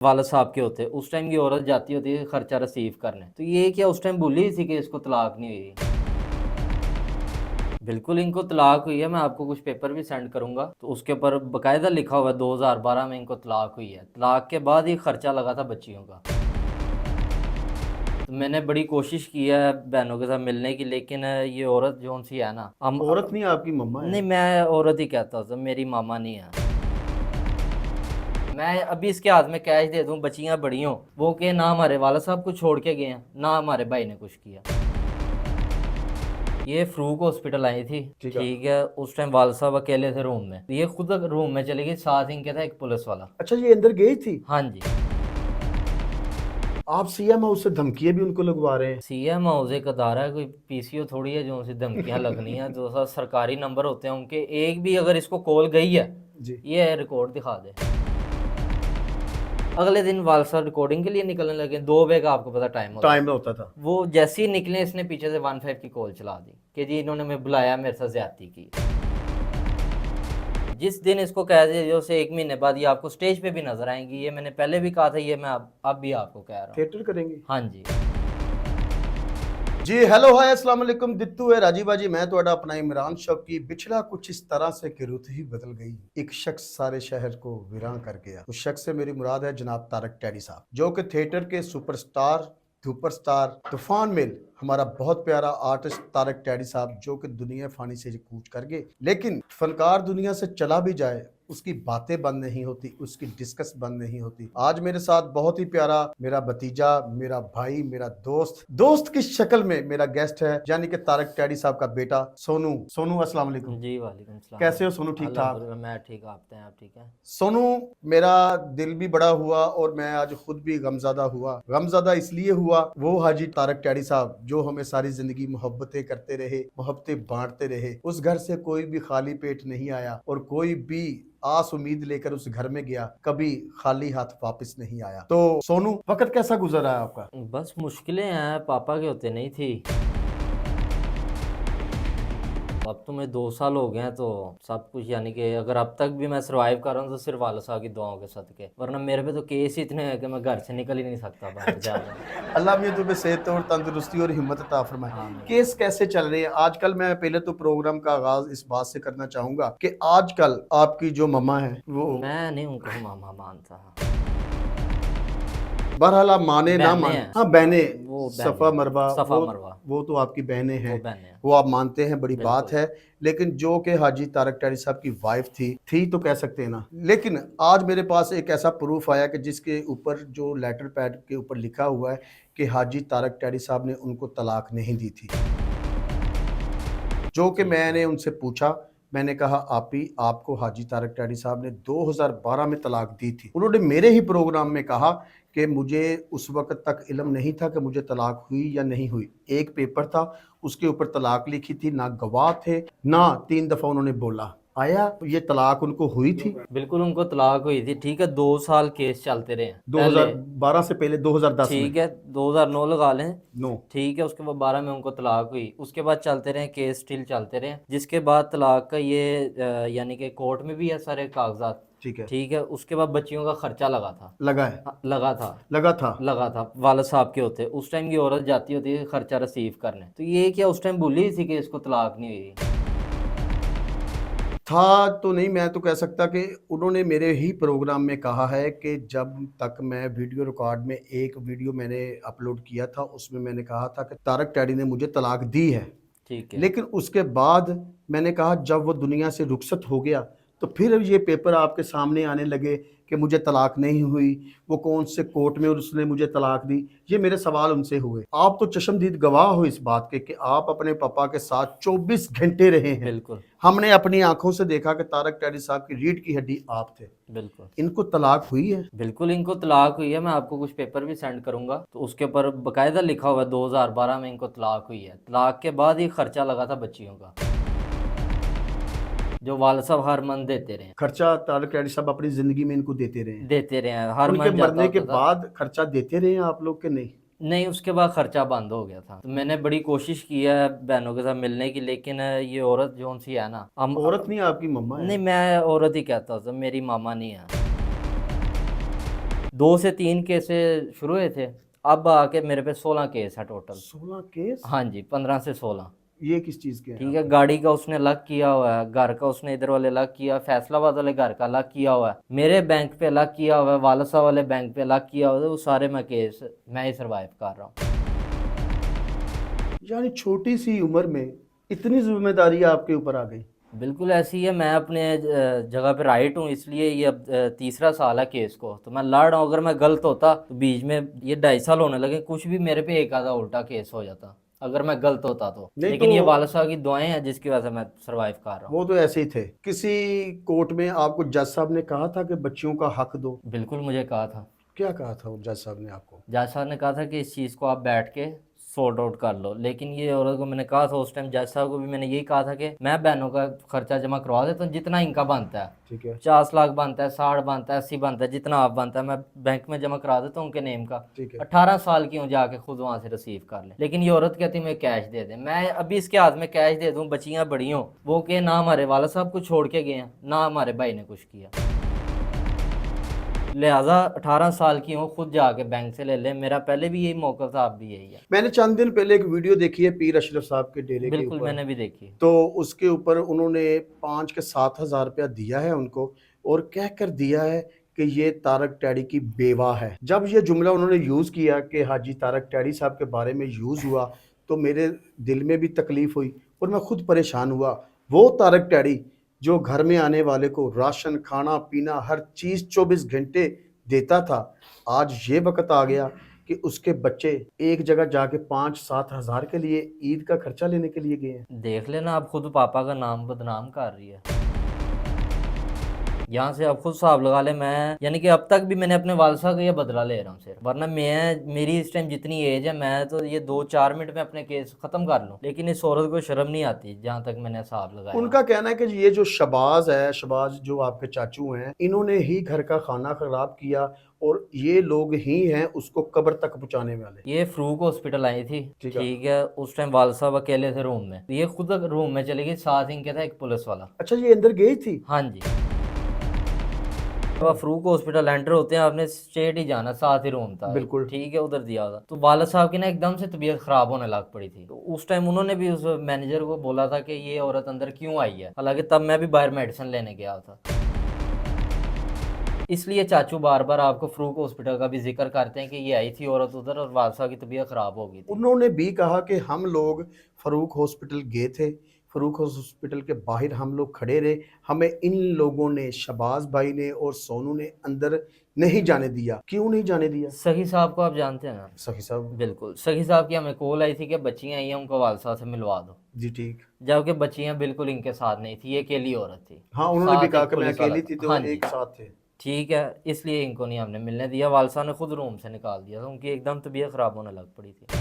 वालिद साहब के होते, उस टाइम की औरत जाती होती है खर्चा रिसीव करने, तो ये क्या उस टाइम भूली ही थी कि इसको तलाक नहीं हुई? बिल्कुल इनको तलाक हुई है, मैं आपको कुछ पेपर भी सेंड करूंगा, तो उसके ऊपर बकायदा लिखा हुआ है 2012 में इनको तलाक हुई है। तलाक के बाद ही खर्चा लगा था बच्चियों का। तो मैंने बड़ी कोशिश की है बहनों के साथ मिलने की, लेकिन ये औरत जो सी है ना, हम औरत नहीं आपकी मम्मा नहीं, है। मैं औरत ही कहता हूँ, मेरी मामा नहीं है। मैं अभी इसके हाथ में कैश दे दूं, बच्चियां बड़ी हों, वो के ना हमारे वाला साहब कुछ छोड़ के गए हैं, ना हमारे भाई ने कुछ किया। ये फ्रूक हॉस्पिटल आई थी, ठीक है। ठीक है, उस टाइम वाल साहब अकेले थे रूम में, ये खुद रूम में चली गई, साथ इनके था एक पुलिस वाला। अच्छा, ये अंदर गई थी। हाँ जी। आप सीएम हाउस से धमकियां भी उनको लगवा रहे हैं। सीएम हाउस एक अदारा है, कोई पीसीओ थोड़ी है जो उनसे धमकियां लगनी है। जो सा सरकारी नंबर होते हैं उनके, एक भी अगर इसको कॉल गई है, जी। ये रिकॉर्ड दिखा दे। अगले दिन वाल साहब रिकॉर्डिंग के लिए निकलने लगे, 2 बजे का आपको पता टाइम होता है। टाइम होता था। वो जैसे ही निकले, इसने पीछे से 15 की कॉल चला दी कि जी इन्होंने मैं बुलाया, मेरे साथ ज्यादती की। जिस दिन इसको कह दिया, जो से 1 महीने बाद ये आपको स्टेज पे भी नजर आएंगी, ये मैंने पहले भी कहा था, ये मैं अब भी आपको कह रहा हूँ। थिएटर करेंगे। हाँ जी। जी हेलो हाय अस्सलाम वालेकुम, दित्तू है राजी बाजी, मैं ਤੁਹਾਡਾ अपना इमरान शौकी। बिछड़ा कुछ इस तरह से कि रुत ही बदल गई, एक शख्स सारे शहर को वीरान कर गया। उस शख्स से मेरी मुराद है जनाब तारक टैडी साहब, जो कि थिएटर के सुपरस्टार तूफान मिल, हमारा बहुत प्यारा आर्टिस्ट तारक टैडी साहब, जो कि दुनिया फानी से कूच कर गए। लेकिन फनकार दुनिया से चला भी जाए, उसकी बातें बंद नहीं होती, उसकी डिस्कस बंद नहीं होती। आज मेरे साथ बहुत ही प्यारा मेरा भतीजा, मेरा भाई, मेरा दोस्त की शक्ल में मेरा गेस्ट है, यानी कि तारक टैडी साहब का बेटा सोनू। सोनू अस्सलाम वालेकुम। जी वालेकुम सलाम। कैसे हो सोनू? ठीक ठाक? अल्हम्दुलिल्लाह मैं ठीक, आप बताएं, आप ठीक हैं? सोनू, मेरा दिल भी बड़ा हुआ और मैं आज खुद भी गमज़दा हुआ। गमज़दा इसलिए हुआ, वो हाजी तारक टैडी साहब जो हमें सारी जिंदगी मोहब्बतें करते रहे, मोहब्बतें बांटते रहे, उस घर से कोई भी खाली पेट नहीं आया और कोई भी आस उम्मीद लेकर उस घर में गया, कभी खाली हाथ वापस नहीं आया। तो सोनू, वक्त कैसा गुजर रहा है आपका? बस मुश्किलें हैं, पापा के होते नहीं थी। अब तो मैं 2 साल हो गए हैं, तो सब कुछ यानी कि अगर अब तक भी मैं सरवाइव कर रहा हूँ तो सिर्फ वाला साहब की दुआओं के सदके, वरना मेरे पे तो केस ही इतने हैं कि मैं घर से निकल ही नहीं सकता बाहर अच्छा। ज्यादा। अल्लाह मियां तुम्हें सेहत और तंदुरुस्ती और हिम्मत अता फरमाए। हाँ। केस कैसे चल रहे हैं आजकल? मैं पहले तो प्रोग्राम का आगाज इस बात से करना चाहूंगा कि आजकल आपकी जो मम्मा है वो, मैं नहीं उनको मामा मानता। बहरहाल आप माने ना बहनें माने, हैं, हाँ बहने, वो सफ़ा बहनें, मरवा, सफ़ा मरवा, वो तो आपकी बहनें वो हैं, बहनें हैं। वो आप मानते हैं, बड़ी बात बिल्कुल। है। लेकिन जो कि हाजी तारक टैरी साहब की वाइफ थी तो कह सकते हैं ना। लेकिन आज मेरे पास एक ऐसा प्रूफ आया कि जिसके ऊपर जो लेटर पैड के ऊपर लिखा हुआ है कि हाजी तारक टैरी साहब ने उनको तलाक नहीं दी थी। जो कि ठीक है। मैंने उनसे पूछा, मैंने कहा आपी, आपको हाजी तारक टैडी साहब ने 2012 में तलाक दी थी। उन्होंने मेरे ही प्रोग्राम में कहा कि मुझे उस वक्त तक इल्म नहीं था कि मुझे तलाक हुई या नहीं हुई। एक पेपर था, उसके ऊपर तलाक लिखी थी, ना गवाह थे, ना 3 दफ़ा उन्होंने बोला। आया ये तलाक उनको हुई थी। बिल्कुल उनको तलाक हुई थी, ठीक है, 2 साल केस चलते रहे हैं पहले। 2012 से पहले 2010 में। ठीक है, 2009 लगा लें। नो। ठीक है, उसके बाद 12 में उनको तलाक हुई, उसके बाद चलते रहे केस, स्टिल चलते रहे, जिसके बाद तलाक का ये यानी कि कोर्ट में भी है सारे कागजात। ठीक है। ठीक है, उसके बाद बच्चियों का खर्चा लगा था। लगा है। हाँ, लगा था। लगा था। लगा था, वालिद साहब के होते, उस टाइम की औरत जाती होती है खर्चा रिसीव करने, तो ये क्या उस टाइम भूली ही थी कि इसको तलाक नहीं हुई? था तो नहीं, मैं तो कह सकता कि उन्होंने मेरे ही प्रोग्राम में कहा है कि जब तक मैं वीडियो रिकॉर्ड में एक वीडियो मैंने अपलोड किया था, उसमें मैंने कहा था कि तारक टैडी ने मुझे तलाक दी है। ठीक है। लेकिन उसके बाद मैंने कहा जब वो दुनिया से रुखसत हो गया तो फिर ये पेपर आपके सामने आने लगे कि मुझे तलाक नहीं हुई, वो कौन से कोर्ट में और उसने मुझे तलाक दी। ये मेरे सवाल उनसे हुए। आप तो चश्मदीद गवाह हो इस बात के कि आप अपने पापा के साथ 24 घंटे रहे हैं। बिल्कुल। हमने अपनी आंखों से देखा कि तारक टैडी साहब की रीढ़ की हड्डी आप थे। बिल्कुल। इनको तलाक हुई है। बिल्कुल इनको तलाक हुई है, मैं आपको कुछ पेपर भी सेंड करूंगा, तो उसके ऊपर बकायदा लिखा हुआ है 2012 में इनको तलाक हुई है। तलाक के बाद ही खर्चा लगा था बच्चियों का, जो वाल साहब हर मंथ देते रहे। खर्चा तारक टैडी साहब अपनी जिंदगी में इनको देते रहे हैं। देते रहे हैं, हर उनके मंथ जाता मरने के होता था। बाद खर्चा देते रहे हैं आप लोग के नहीं? नहीं, उसके बाद खर्चा बंद हो गया था। तो मैंने बड़ी कोशिश की है बहनों के साथ मिलने की, लेकिन ये औरत जो सी है ना, हम औरत नहीं आपकी मम्मा है। नहीं, मैं औरत ही कहता हूँ, मेरी मामा नहीं है। 2 से 3 केस शुरू हुए थे, अब आके मेरे पे 16 केस है टोटल। 16 केस? हाँ जी, 15 से 16। ये किस चीज के हैं ठीक है, आपके? गाड़ी का उसने अलग किया हुआ है, घर का उसने इधर वाले अलग किया, फैसलाबाद वाले घर का अलग किया हुआ है, मेरे बैंक पे अलग किया हुआ है, वालसा वाले बैंक पे अलग किया हुआ है। वो सारे मैं केस मैं ही सर्वाइव कर रहा हूँ। यानी छोटी सी उम्र में इतनी जिम्मेदारी आपके ऊपर आ गई। बिल्कुल ऐसी है, मैं अपने जगह पे राइट हूँ, इसलिए ये अब तीसरा साल है केस को, तो मैं लड़ रहा हूँ। अगर मैं गलत होता तो बीच में ये 2.5 साल होने लगे, कुछ भी मेरे पे एक आधा उल्टा केस हो जाता अगर मैं गलत होता तो। नहीं लेकिन तो ये वाला साहब की दुआएं हैं जिसकी वजह से मैं सरवाइव कर रहा हूँ। वो तो ऐसे ही थे। किसी कोर्ट में आपको जज साहब ने कहा था कि बच्चियों का हक दो? बिल्कुल, मुझे कहा था, क्या कहा था वो जज साहब ने आपको? जज साहब ने कहा था कि इस चीज़ को आप बैठ के सॉर्ट आउट कर लो। लेकिन ये औरत को मैंने कहा था उस टाइम, जज साहब को भी मैंने यही कहा था कि मैं बहनों का खर्चा जमा करवा देता हूँ जितना इनका बनता है। ठीक है। 50 लाख बनता है, 60 बनता है, 80 बनता है, जितना आप बनता है मैं बैंक में जमा करा देता हूँ उनके नेम का। ठीक है। 18 साल की हूँ, जाके खुद वहाँ से रिसीव कर ले। लेकिन ये औरत कहती मैं कैश दे दे, मैं अभी इसके हाथ में कैश दे दूँ, बच्चियाँ बड़ी हों, वो के ना हमारे वाला साहब को छोड़ के गए हैं, ना हमारे भाई ने कुछ किया, लिहाजा 18 साल की हूँ, खुद जाके बैंक से ले ले। मेरा पहले भी यही मौका था, अब भी यही है। मैंने चंद दिन पहले एक वीडियो देखी है पीर अशरफ साहब के डेरे के बिल्कुल, ऊपर। मैंने भी देखी। तो उसके ऊपर उन्होंने 5 के 7 हजार रुपया दिया है उनको, और कह कर दिया है कि ये तारक टैडी की बेवा है। जब ये जुमला उन्होंने यूज़ किया कि हाजी तारक टैडी साहब के बारे में यूज़ हुआ, तो मेरे दिल में भी तकलीफ़ हुई और मैं खुद परेशान हुआ। वो तारक टैडी जो घर में आने वाले को राशन, खाना पीना, हर चीज़ 24 घंटे देता था, आज ये वक्त आ गया कि उसके बच्चे एक जगह जाके 5-7 हजार के लिए ईद का खर्चा लेने के लिए गए हैं। देख लेना, आप खुद पापा का नाम बदनाम कर रही है। यहाँ से आप खुद हिसाब लगा ले, मैं यानी कि अब तक भी मैंने अपने वालसा का ये बदला ले रहा हूँ सिर्फ, वरना मेरी इस टाइम जितनी एज है, मैं तो ये 2-4 मिनट में अपने केस खत्म कर लूँ। लेकिन इस औरत को शर्म नहीं आती, जहाँ तक मैंने हिसाब लगाया। उनका कहना है कि ये जो शबाज है, शबाज जो आपके चाचू हैं, इन्होंने ही घर का खाना खराब किया और ये लोग ही हैं उसको कब्र तक पहुंचाने वाले। ये फ्रूक हॉस्पिटल आई थी, ठीक है। ठीक है, उस टाइम वाल साहब अकेले थे रूम में, ये खुद रूम में चली गई, साथ इनके था एक पुलिस वाला। अच्छा, ये अंदर गई थी? हाँ जी, अब फ्रूक हॉस्पिटल एंटर होते हैं, आपने स्ट्रेट ही जाना, साथ ही रूम था, बिल्कुल। ठीक है, उधर दिया था। तो वाला साहब की ना एकदम से तबीयत खराब होने लग पड़ी थी, तो उस टाइम उन्होंने भी उस मैनेजर को बोला था कि ये औरत अंदर क्यों आई है, हालांकि तब मैं भी बाहर मेडिसिन लेने गया था। इसलिए चाचू बार बार आपको फ्रूक हॉस्पिटल का भी जिक्र करते हैं कि ये आई थी औरत उधर और वालसा की तबीयत खराब हो गई थी। उन्होंने भी कहा कि हम लोग फरूक हॉस्पिटल गए थे, फरूक हॉस्पिटल के बाहर हम लोग खड़े रहे, हमें इन लोगों ने, शबाज भाई ने और सोनू ने अंदर नहीं जाने दिया। क्यों नहीं जाने दिया? सखी साहब को आप जानते हैं ना? सखी साहब? बिल्कुल, सखी साहब की हमें कॉल आई थी कि बच्चियां आई हैं, उनको वालसा से मिलवा दो। जी ठीक। जबकि बच्चियां बिल्कुल इनके साथ नहीं थी, ये अकेली औरत थी। हाँ, उन्होंने भी साथ कहा एक कि मैं पुलिस वाला अकेली था। थी, तो हाँ जी, एक साथ थे। ठीक है, इसलिए इनको नहीं हमने मिलने दिया। वालसा ने खुद रूम से निकाल दिया था, उनकी एकदम तबीयत खराब होने लग पड़ी थी।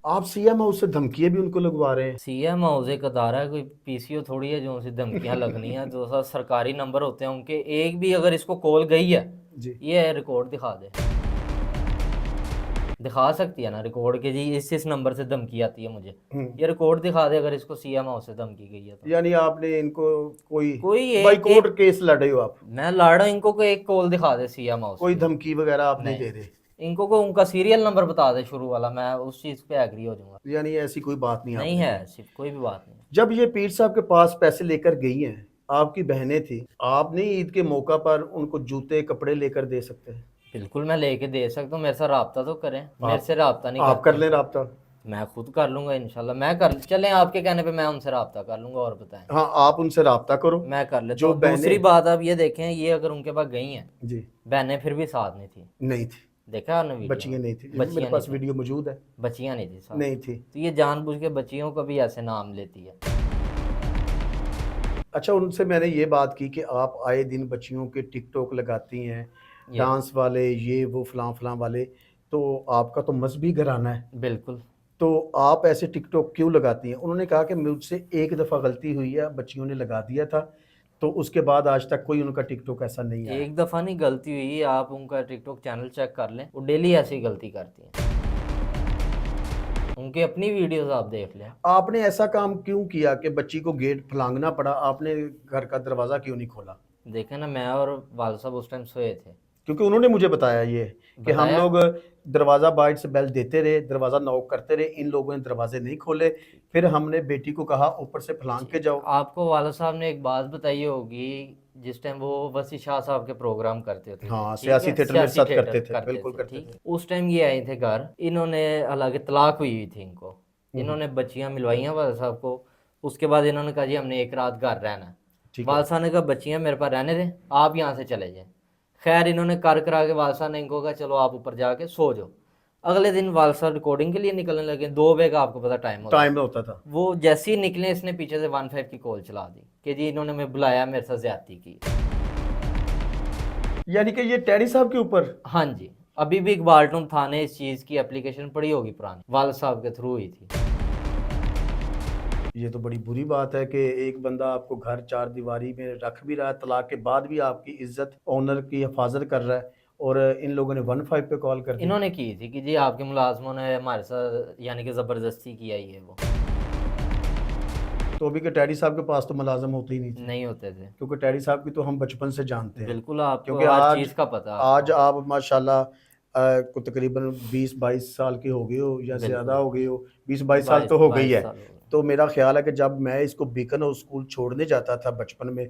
आप सीएम हाउस से धमकियां भी उनको लगवा रहे हैं? सीएम हाउस एक अदारा है, कोई पीसीओ थोड़ी है जो उनसे धमकियां लगनी है। जो सा सरकारी नंबर होते हैं उनके, एक भी अगर इसको कॉल गई है, जी। ये रिकॉर्ड दिखा दे, दिखा सकती है ना रिकॉर्ड के, जी इस नंबर से धमकी आती है मुझे, ये रिकॉर्ड दिखा दे अगर इसको सीएम हाउस से धमकी गई है तो। यानी आपने इनको कोई कोई बाइकोट केस लड़े हो आप? मैं लड़ रहा हूं, इनको को एक कॉल दिखा दे सीएम हाउस कोई की। धमकी वगैरह आप नहीं नहीं। दे रहे? इनको को उनका सीरियल नंबर बता दे शुरू वाला, मैं उस चीज पे एग्री हो जाऊंगा। यानी ऐसी कोई बात नहीं नहीं आपने है, सिर्फ कोई भी बात नहीं। जब ये पीर साहब के पास पैसे लेकर गई हैं, आपकी बहनें थी, आप नहीं ईद के मौका पर उनको जूते कपड़े लेकर दे सकते हैं? बिल्कुल मैं लेके दे सकता हूँ, मेरे से रब्ता तो करें, मेरे से रब्ता नहीं आप कर करते। लें रब्ता। मैं खुद कर लूंगा इंशाल्लाह, मैं कर चलें आपके कहने पे मैं उनसे रब्ता कर लूंगा। और बताएं। हाँ, आप उनसे रब्ता करो। मैं कर लेता जो हूँ। दूसरी बहनें बात आप ये देखें, ये अगर उनके पास गई हैं, जी बहनें फिर भी साथ नहीं थी, नहीं थी, देखा आपने वीडियो? बच्चियां नहीं थी, मेरे बच्चियां पास नहीं थी, वीडियो मौजूद है। बच्चियां नहीं थी साथ। नहीं थी। तो ये जानबूझ के बच्चियों का भी ऐसे नाम लेती है। अच्छा, उनसे मैंने ये बात की कि आप आए दिन बच्चियों के टिकटॉक लगाती हैं, डांस वाले, ये वो फलां फलां वाले, तो आपका तो मजहबी घराना है, बिल्कुल। तो आप ऐसे टिकटॉक क्यों लगाती हैं? उन्होंने कहा कि मुझसे एक दफ़ा गलती हुई है, बच्चियों ने लगा दिया था, तो उसके बाद आज तक कोई उनका टिकटॉक ऐसा नहीं आया। एक दफ़ा नहीं गलती हुई, आप उनका टिकटॉक चैनल चेक कर लें, वो डेली ऐसी गलती करती हैं। उनकी अपनी वीडियोस आप देख लें। आपने ऐसा काम क्यों किया कि बच्ची को गेट फलांगना पड़ा? आपने घर का दरवाज़ा क्यों नहीं खोला? देखें ना, मैं और वाल साहब उस टाइम सोए थे, क्योंकि उन्होंने मुझे बताया ये कि हम बताया? लोग दरवाज़ा बाइट से बेल देते रहे, दरवाज़ा नॉक करते रहे, इन लोगों ने दरवाजे नहीं खोले। फिर हमने बेटी को कहा ऊपर से फलांग के जाओ। आपको वाला साहब ने एक बात बताई होगी, जिस टाइम वो वसी शाह साहब के प्रोग्राम करते थे, हाँ, ठीक सियासी है, थिएटर मेरे सियासी साथ थिएटर करते थे, करते बिल्कुल थे, करते ठीक। थे। उस टाइम ये आए थे घर, इन्होंने, हालांकि तलाक हुई हुई थी इनको, इन्होंने बच्चियां मिलवाइयां वाला साहब को। उसके बाद इन्होंने कहा जी हमने एक रात घर रहना है। ठीक है। वाल साहब ने कहा बच्चियां मेरे पास रहने दें, आप यहाँ से चले जाएं। खैर इन्होंने कर करा के वाल साहब ने इनको कहा चलो आप ऊपर जाके सो जाओ। अगले दिन वाल साहब रिकॉर्डिंग के लिए निकलने लगे, 2 बजे का आपको पता टाइम होता है। टाइम में होता था। वो जैसे ही निकले इसने पीछे से 15 की कॉल चला दी कि जी इन्होंने मैं बुलाया, मेरे साथ ज्यादती की। यानी कि ये टैडी साहब के ऊपर। हाँ जी, अभी भी इकबाल टून थाने इस चीज की एप्लीकेशन पड़ी होगी पुरानी, वाल साहब के थ्रू हुई थी। ये तो बड़ी बुरी बात है कि एक बंदा आपको घर चार दीवारी में रख भी रहा है, तलाक के बाद भी आपकी इज्जत ऑनर की हिफाजत कर रहा है, और इन लोगों ने 15 पे कॉल कर दी। इन्होंने की थी कि जी आपके मुलाजमों ने हमारे साथ यानी कि जबरदस्ती किया ही है वो। तो अभी के टैडी साहब के पास तो मुलाजम होते ही नहीं थे, नहीं होते थे। क्योंकि टैडी साहब की तो हम बचपन से जानते हैं। बिल्कुल, आपको क्योंकि हर आज चीज का पता है आज आपको। आप माशाल्लाह को तकरीबन 20-22 साल के हो गए हो या ज़्यादा बिल्कुल, हो गए हो, 20-22 साल 22 तो हो गई 22 है। साल हो गए। तो मेरा ख्याल है कि जब मैं इसको बीकन और स्कूल छोड़ने जाता था बचपन में,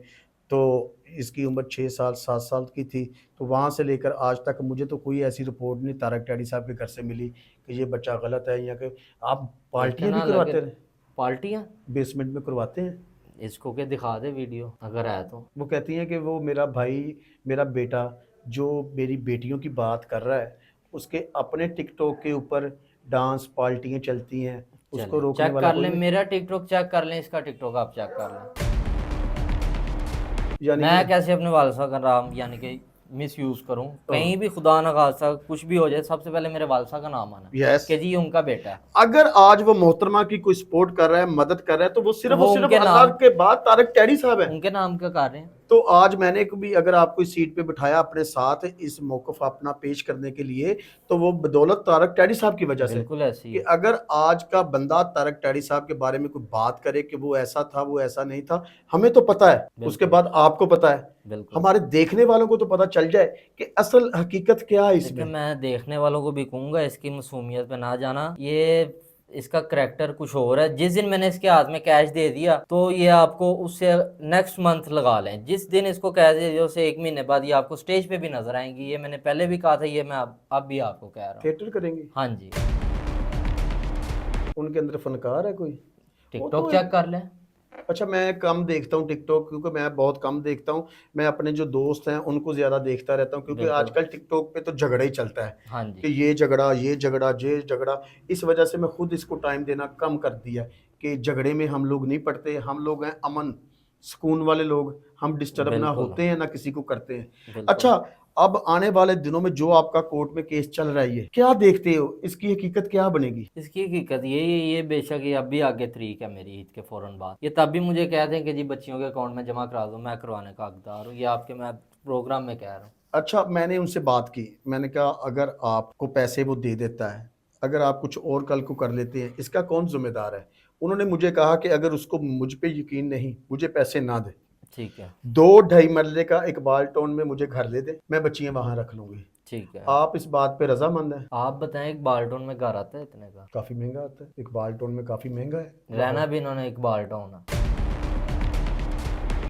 तो इसकी उम्र 6 साल 7 साल की थी। तो वहाँ से लेकर आज तक मुझे तो कोई ऐसी रिपोर्ट नहीं तारक टैडी साहब के घर से मिली कि ये बच्चा गलत है, या कि आप पार्टियाँ भी इतना लगे करवाते रहे, पार्टियां, बेसमेंट में करवाते हैं। इसको के दिखा दे वीडियो अगर है तो। वो कहती हैं कि वो मेरा भाई, मेरा बेटा जो मेरी बेटियों की बात कर रहा है, उसके अपने टिकटॉक के ऊपर डांस पार्टियाँ चलती हैं, उसको चलें रोकने चेक वाला कर कोई लें, नहीं। मेरा टिकटॉक चेक कर लें, इसका टिकटॉक आप चेक कर लें। यानी मैं कि कैसे अपने वालसा का नाम यानी कि मिस यूज़ करूं, हाँ, कहीं भी खुदा ना खासा कुछ भी हो जाए, सबसे पहले मेरे वालसा का नाम आना यस। कि जी ये उनका बेटा है। अगर आज वो मोहतरमा की कोई सपोर्ट कर रहा है, मदद कर रहा है, तो वो तो सिर्फ वो और सिर्फ उनके अल्लाह नाम, के बाद तारक टैडी साहब है। उनके नाम का कर रहे हैं। तो आज मैंने कभी अगर आपको इस सीट पे बिठाया अपने साथ इस मौकफ अपना पेश करने के लिए, तो वो बदौलत तारक टैडी साहब की वजह से। बिल्कुल ऐसी कि है। अगर आज का बंदा तारक टैडी साहब के बारे में कोई बात करे कि वो ऐसा था, वो ऐसा नहीं था, हमें तो पता है, उसके बिल्कुल बाद आपको पता है, बिल्कुल। हमारे देखने वालों को तो पता चल जाए कि असल हकीकत क्या है देखिए इसमें। मैं देखने वालों को भी कहूँगा इसकी मासूमियत पे ना जाना, ये इसका करैक्टर कुछ और है। जिस दिन मैंने इसके हाथ में कैश दे दिया तो ये आपको उससे नेक्स्ट मंथ लगा लें, जिस दिन इसको कैश दे दिया उससे 1 महीने बाद ये आपको स्टेज पे भी नजर आएंगी। ये मैंने पहले भी कहा था, ये मैं अब भी आपको कह रहा हूँ। थिएटर करेंगे, हाँ जी, उनके अंदर फनकार है कोई। वो टिकटॉक तो चेक कर लें। अच्छा, मैं कम देखता हूँ टिकटॉक, क्योंकि मैं बहुत कम देखता हूँ। मैं अपने जो दोस्त हैं उनको ज़्यादा देखता रहता हूँ, क्योंकि बिल्कुल। आजकल टिकटॉक पे तो झगड़ा ही चलता है हाँ जी। कि ये झगड़ा ये झगड़ा ये झगड़ा। इस वजह से मैं खुद इसको टाइम देना कम कर दिया कि झगड़े में हम लोग नहीं पड़ते। हम लोग हैं अमन सुकून वाले लोग, हम डिस्टर्ब ना बिल्कुल होते हैं ना किसी को करते हैं। बिल्कुल। अच्छा, अब आने वाले दिनों में जो आपका कोर्ट में केस चल रहा है, ये क्या देखते हो, इसकी हकीकत क्या बनेगी? इसकी हकीकत ये बेशक ये अभी आगे तरीक है मेरी ईद के फौरन बाद, ये तब भी मुझे कहते हैं कि जी बच्चियों के अकाउंट में जमा करा दो, मैं करवाने का हकदार हूँ। ये आपके मैं प्रोग्राम में कह रहा हूँ। अच्छा, मैंने उनसे बात की, मैंने कहा अगर आपको पैसे वो दे देता है, अगर आप कुछ और कल को कर लेते हैं, इसका कौन जिम्मेदार है? उन्होंने मुझे कहा कि अगर उसको मुझ पे यकीन नहीं, मुझे पैसे ना दे, ठीक है। 2-2.5 मरले का इकबाल टाउन में मुझे घर ले दे, मैं बच्चियां वहां रख लूंगी। ठीक है। आप इस बात पे रजामंद हैं? आप बताएं एक बाल्टोन में घर आता है इतने का? काफी महंगा आता है, इकबाल टाउन में काफी महंगा है। रहना भी इन्होंने एक बाल्टोन है,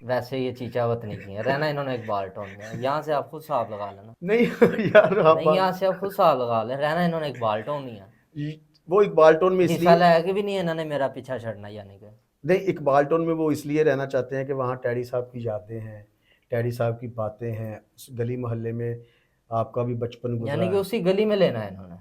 वैसे ये चीचावत नहीं की है, रहना इन्होंने एक बाल्टोन में। यहाँ से आप खुद हिसाब लगा लेना। नहीं यार, आप नहीं, यहाँ से आप खुद हिसाब लगा लें, रहना इन्होंने एक बाल्टोन ही है। वो इकबाल टाउन में हिस्सा इसलिए लाया कि भी नहीं इन्होंने मेरा पीछा छड़ना, यानी कि नहीं, इकबाल टाउन में वो इसलिए रहना चाहते हैं कि वहाँ टैडी साहब की यादें हैं, टैडी साहब की बातें हैं, उस गली मोहल्ले में आपका भी बचपन गुजरा यानी कि है। उसी गली में लेना है इन्होंने।